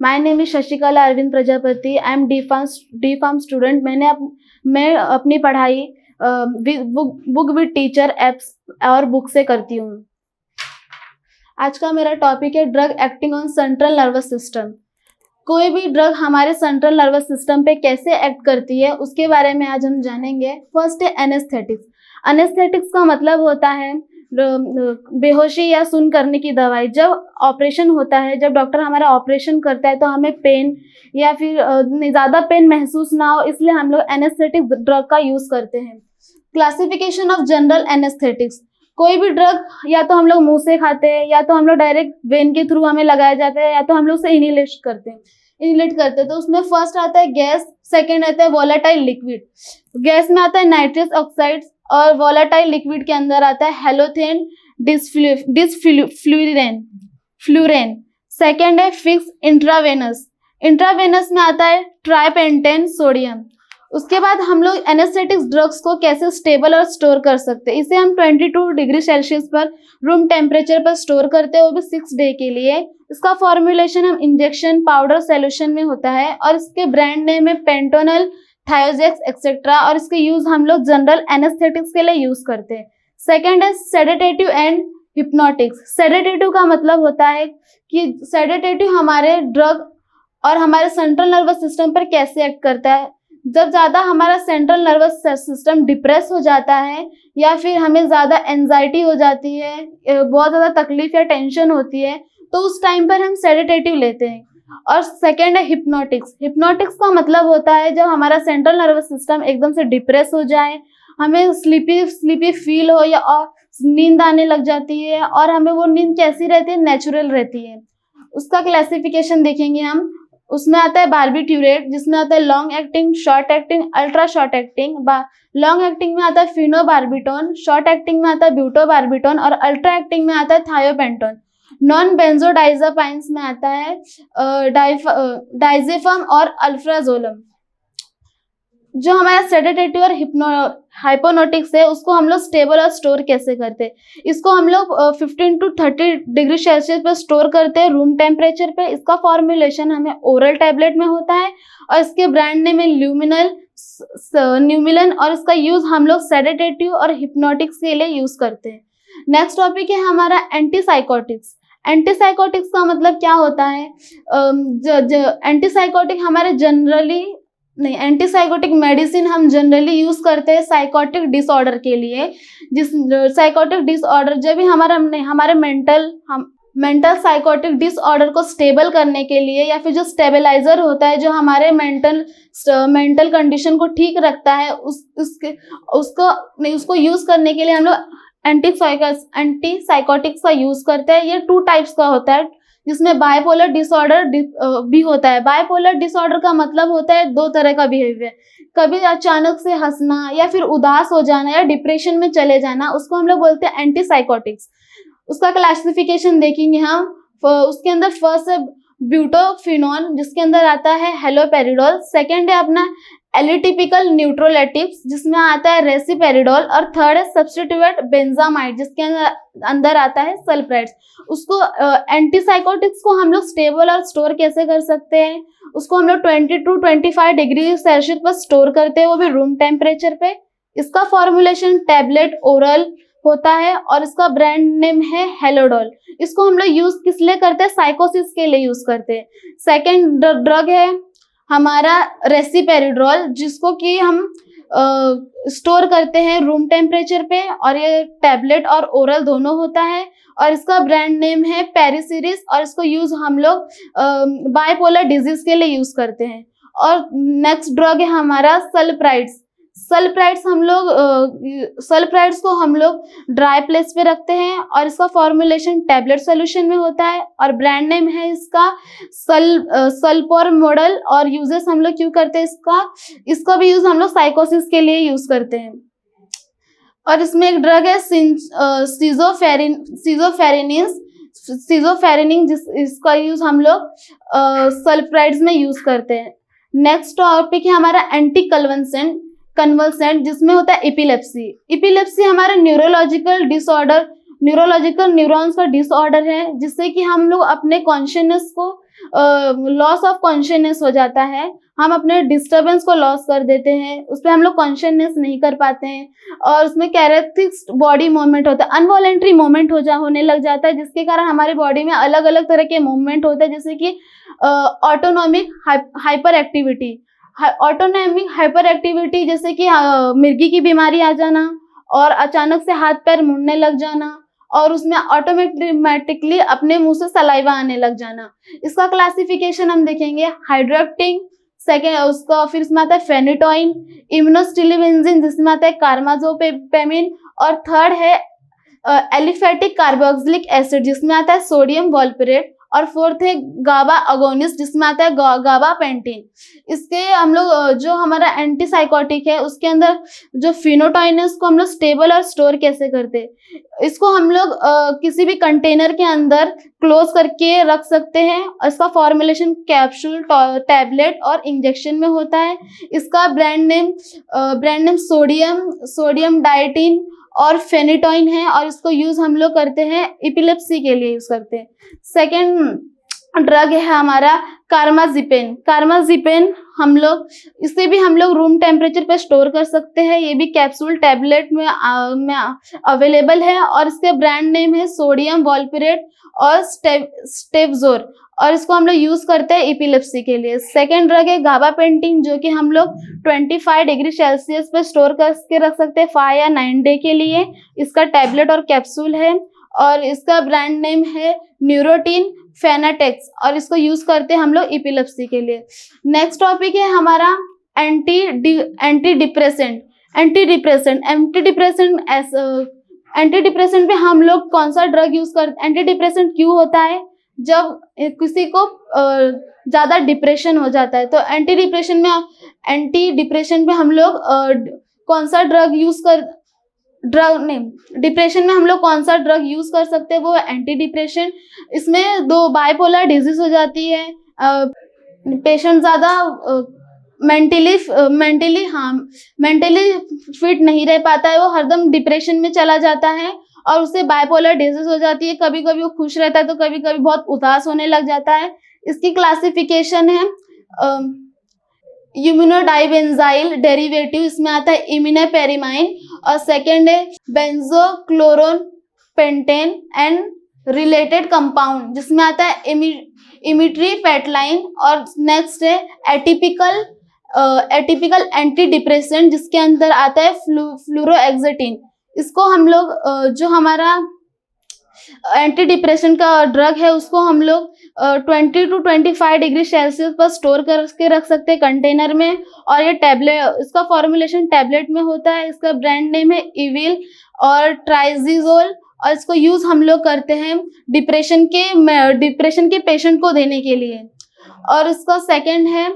My name is Shashikala Arvind Prajapati. I am D pharm student. मैं अपनी पढ़ाई बुक विद टीचर एप्स और बुक से करती हूँ। आज का मेरा टॉपिक है drug acting on central nervous system. कोई भी ड्रग हमारे सेंट्रल नर्वस सिस्टम पे कैसे एक्ट करती है उसके बारे में आज हम जानेंगे। फर्स्ट है एनेस्थेटिक्स। एनेस्थेटिक्स का मतलब होता है बेहोशी या सुन्न करने की दवाई। जब ऑपरेशन होता है, जब डॉक्टर हमारा ऑपरेशन करता है तो हमें पेन या फिर ज़्यादा पेन महसूस ना हो, इसलिए हम लोग एनेस्थेटिक ड्रग का यूज़ करते हैं। Classification of general anaesthetics. कोई भी ड्रग या तो हम लोग मुंह से खाते हैं, या तो हम लोग डायरेक्ट वेन के थ्रू हमें लगाया जाता है, या तो हम लोग उसे इनहेलेट करते हैं। तो उसमें फर्स्ट आता है गैस, सेकेंड आता है वोलेटाइल लिक्विड। गैस में आता है नाइट्रस ऑक्साइड और वोलेटाइल लिक्विड के अंदर आता है हेलोथेन फ्लूरेन। सेकेंड है फिक्स इंट्रावेनस। इंट्रावेनस में आता है ट्राइपेंटेन सोडियम। उसके बाद हम लोग एनेस्थेटिक्स ड्रग्स को कैसे स्टेबल और स्टोर कर सकते हैं। इसे हम 22 डिग्री सेल्सियस पर रूम टेम्परेचर पर स्टोर करते हैं, वो भी 6 डे के लिए। इसका फॉर्मुलेशन हम इंजेक्शन, पाउडर, सोल्यूशन में होता है और इसके ब्रांड नेम है पेंटोनल, थायोजेक्स एक्सेट्रा, और इसके यूज हम लोग जनरल एनेस्थेटिक्स के लिए यूज करते हैं। सेकेंड है सेडेटेटिव एंड हिप्नोटिक्स। सेडेटेटिव का मतलब होता है कि सेडेटेटिव हमारे ड्रग और हमारे सेंट्रल नर्वस सिस्टम पर कैसे एक्ट करता है। जब ज़्यादा हमारा सेंट्रल नर्वस सिस्टम डिप्रेस हो जाता है या फिर हमें ज़्यादा एंजाइटी हो जाती है, बहुत ज़्यादा तकलीफ या टेंशन होती है, तो उस टाइम पर हम सेडेटेटिव लेते हैं। और सेकेंड है हिप्नोटिक्स। हिप्नोटिक्स का मतलब होता है जब हमारा सेंट्रल नर्वस सिस्टम एकदम से डिप्रेस हो जाए, हमें स्लीपी फील हो या नींद आने लग जाती है, और हमें वो नींद कैसी रहती है, नेचुरल रहती है। उसका क्लासिफिकेशन देखेंगे हम। उसमें आता है बार्बिट्यूरेट, जिसमें आता है long acting, short acting, ultra short acting. Long acting में आता है फिनोबार्बिटोन, शॉर्ट एक्टिंग में आता है ब्यूटोबार्बिटोन और अल्ट्रा एक्टिंग में आता है थायोपेंटोन। नॉन बेंजोडाइजापाइंस में आता है डाइजेफम और अल्फ्राजोलम। जो हमारा सेडेटेटिव और हाइपोनोटिक्स है, उसको हम लोग स्टेबल और स्टोर कैसे करते हैं। इसको हम लोग 15 to 30 डिग्री सेल्सियस पर स्टोर करते हैं रूम टेम्परेचर पे। इसका फॉर्मुलेशन हमें ओरल टैबलेट में होता है और इसके ब्रांड नेम है न्यूमिलन, और इसका यूज हम लोग सेडेटेटिव और हिप्नोटिक्स के लिए यूज करते हैं। नेक्स्ट टॉपिक है हमारा एंटीसाइकोटिक्स। एंटीसाइकोटिक्स का मतलब क्या होता है। एंटीसाइकोटिक हमारे एंटीसाइकोटिक मेडिसिन हम जनरली यूज करते हैं साइकोटिक डिसऑर्डर के लिए। जिस साइकोटिक डिसऑर्डर जब भी हमारे मेंटल साइकोटिक डिसऑर्डर को स्टेबल करने के लिए, या फिर जो स्टेबलाइजर होता है जो हमारे मेंटल कंडीशन को ठीक रखता है, उसको यूज करने के लिए हम लोग एंटीसाइकोटिक्स का यूज करते हैं। ये 2 टाइप्स का होता है, जिसमें बायपोलर डिसऑर्डर भी होता है। बायपोलर डिसऑर्डर का मतलब होता है 2 तरह का बिहेवियर। कभी अचानक से हंसना या फिर उदास हो जाना या डिप्रेशन में चले जाना, उसको हम लोग बोलते हैं एंटीसाइकोटिक्स। उसका क्लासिफिकेशन देखेंगे हम। उसके अंदर फर्स्ट है ब्यूटोफिनोन, जिसके अंदर आता है हेलोपेरिडोल। सेकेंड है अपना एलिटिपिकल न्यूट्रोलेटिक्स, जिसमें आता है रेसिपेरिडोल। और थर्ड है सब्स्टिट्यूट बेंजामाइड, जिसके अंदर आता है सल्फ्राइड्स। उसको एंटीसाइकोटिक्स को हम लोग स्टेबल और स्टोर कैसे कर सकते हैं। उसको हम लोग 20 to 25 डिग्री सेल्सियस पर स्टोर करते हैं, वो भी रूम टेम्परेचर पे। इसका फॉर्मुलेशन टैबलेट ओरल होता है और इसका ब्रांड नेम है हेलोडोल। इसको हम लोग यूज किस लिए करते हैं, साइकोसिस के लिए यूज करते हैं। सेकेंड ड्रग है हमारा रेसिपेरिड्रोल, जिसको कि हम स्टोर करते हैं रूम टेम्परेचर पे, और ये टैबलेट और ओरल दोनों होता है, और इसका ब्रांड नेम है पेरिसिरिस, और इसको यूज हम लोग बाइपोलर डिजीज के लिए यूज करते हैं। और नेक्स्ट ड्रग है हमारा सल्फ्राइड्स। सल्फ्राइड्स को हम लोग ड्राई प्लेस पे रखते हैं, और इसका फॉर्मुलेशन टैबलेट सॉल्यूशन में होता है, और ब्रांड नेम है इसका सल्पोर मॉडल। और यूजेस हम लोग क्यों करते हैं इसका भी यूज हम लोग साइकोसिस के लिए यूज करते हैं। और इसमें एक ड्रग है सीजोफेरेनिन, इसका यूज हम लोग सल्फ्राइड्स में यूज करते हैं। नेक्स्ट टॉपिक है हमारा एंटी कन्वल्सेंट, जिसमें होता है एपिलेप्सी। एपिलेप्सी हमारे न्यूरोलॉजिकल डिसऑर्डर न्यूरोलॉजिकल न्यूरॉन्स का डिसऑर्डर है, जिससे कि हम लोग अपने कॉन्शियसनेस को लॉस ऑफ कॉन्शियसनेस हो जाता है, हम अपने डिस्टर्बेंस को लॉस कर देते हैं, उसमें हम लोग कॉन्शियसनेस नहीं कर पाते हैं, और उसमें कैरेक्टरिस्टिक बॉडी मूवमेंट होता है, अनवॉलेंट्री मूवमेंट होने लग जाता है, जिसके कारण हमारी बॉडी में अलग अलग तरह के मूवमेंट होते हैं, जैसे कि autonomic hyper activity. Autonomic hyper activity जैसे कि मिर्गी की बीमारी आ जाना, और अचानक से हाथ पैर मुड़ने लग जाना, और उसमें ऑटोमेटिकली अपने मुंह से सलाइवा आने लग जाना। इसका क्लासिफिकेशन हम देखेंगे, हाइड्रोक्टिन, सेकेंड उसका फिर इसमें आता है फेनिटोइन, इम्यूनोस्टिमुलेंजिन जिसमें आता है कार्माजोपेमिन, और थर्ड है एलिफेटिक कार्बोक्सिलिक एसिड जिसमें आता है सोडियम वॉल्परेट, और फोर्थ है गाबा अगोनिस्ट जिसमें आता है गाबा पेंटिन। इसके हम लोग जो हमारा एंटीसाइकोटिक है उसके अंदर जो फिनोटोइन है उसको हम लोग स्टेबल और स्टोर कैसे करते हैं, इसको हम लोग किसी भी कंटेनर के अंदर क्लोज करके रख सकते हैं। इसका फॉर्मुलेशन कैप्सूल, टैबलेट और इंजेक्शन में होता है। इसका ब्रांड नेम सोडियम डाइटिन और फेनिटोइन है, और इसको यूज हम लोग करते हैं एपिलेप्सी के लिए यूज करते हैं। सेकेंड ड्रग है हमारा कार्माजिपेन हम लोग इसे भी हम लोग रूम टेम्परेचर पे स्टोर कर सकते हैं, ये भी कैप्सूल टैबलेट में अवेलेबल है, और इसके ब्रांड नेम है सोडियम वॉल्परेट और स्टेवजोर, और इसको हम लोग यूज करते हैं एपिलेप्सी के लिए। सेकेंड ड्रग है गाबापेंटिन जो कि हम लोग 25 डिग्री सेल्सियस पे स्टोर करके रख सकते हैं 5 या 9 डे के लिए। इसका टैबलेट और कैप्सूल है, और इसका ब्रांड नेम है न्यूरोटिन फेनाटेक्स, और इसको यूज करते हैं हम लोग एपिलेप्सी के लिए। नेक्स्ट टॉपिक है हमारा एंटी डिप्रेसेंट पे हम लोग कौन सा ड्रग यूज करते, एंटी डिप्रेसेंट क्यों होता है, जब किसी को ज्यादा डिप्रेशन हो जाता है, तो एंटी डिप्रेशन में हम लोग कौन सा डिप्रेशन में हम लोग कौन सा ड्रग यूज कर सकते हैं, वो एंटी डिप्रेशन। इसमें दो बाइपोलर डिजीज हो जाती है, पेशेंट ज्यादा मेंटली फिट नहीं रह पाता है, वो हरदम डिप्रेशन में चला जाता है, और उससे बाइपोलर डिजीज हो जाती है। कभी कभी वो खुश रहता है तो कभी कभी बहुत उदास होने लग जाता है। इसकी क्लासिफिकेशन है इम्यूनोडाइबेंजाइल डेरिवेटिव, इसमें आता है इमिनेपेरिमाइन, और सेकेंड है बेंजोक्लोरोपेंटेन एंड रिलेटेड कंपाउंड जिसमें आता है इमिट्रीपेटलाइन, और नेक्स्ट है एटिपिकल एंटी डिप्रेसेंट जिसके अंदर आता है फ्लोरोएक्सेटिन। इसको हम लोग जो हमारा एंटी डिप्रेशन का ड्रग है उसको हम लोग 20 to 25 डिग्री सेल्सियस पर स्टोर करके रख सकते हैं कंटेनर में, और ये टैबलेट, इसका फॉर्मुलेशन टैबलेट में होता है। इसका ब्रांड नेम है इविल और ट्राइजीजोल, और इसको यूज हम लोग करते हैं डिप्रेशन के पेशेंट को देने के लिए। और इसका सेकेंड है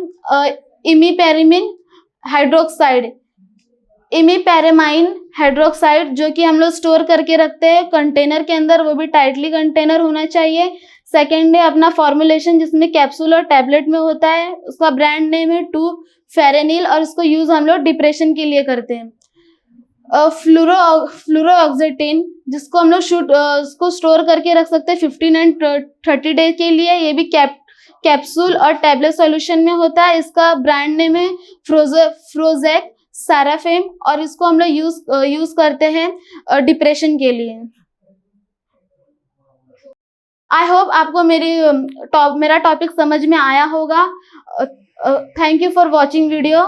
इमीपेरामाइन हाइड्रोक्साइड जो कि हम लोग स्टोर करके रखते हैं कंटेनर के अंदर, वो भी टाइटली कंटेनर होना चाहिए। सेकेंड है अपना फॉर्मुलेशन जिसमें कैप्सूल और टैबलेट में होता है, उसका ब्रांड नेम है 2-फेरेनिल, और इसको यूज हम लोग डिप्रेशन के लिए करते हैं। फ्लोरोऑक्सेटिन जिसको हम लोग उसको स्टोर करके रख सकते हैं 15 and 30 डे के लिए, ये भी कैप्सूल और टैबलेट सॉल्यूशन में होता है। इसका ब्रांड नेम है फ्रोजेक साराफेम, और इसको हम लोग यूज करते हैं डिप्रेशन के लिए। आई होप आपको मेरा टॉपिक समझ में आया होगा। Thank you for watching video.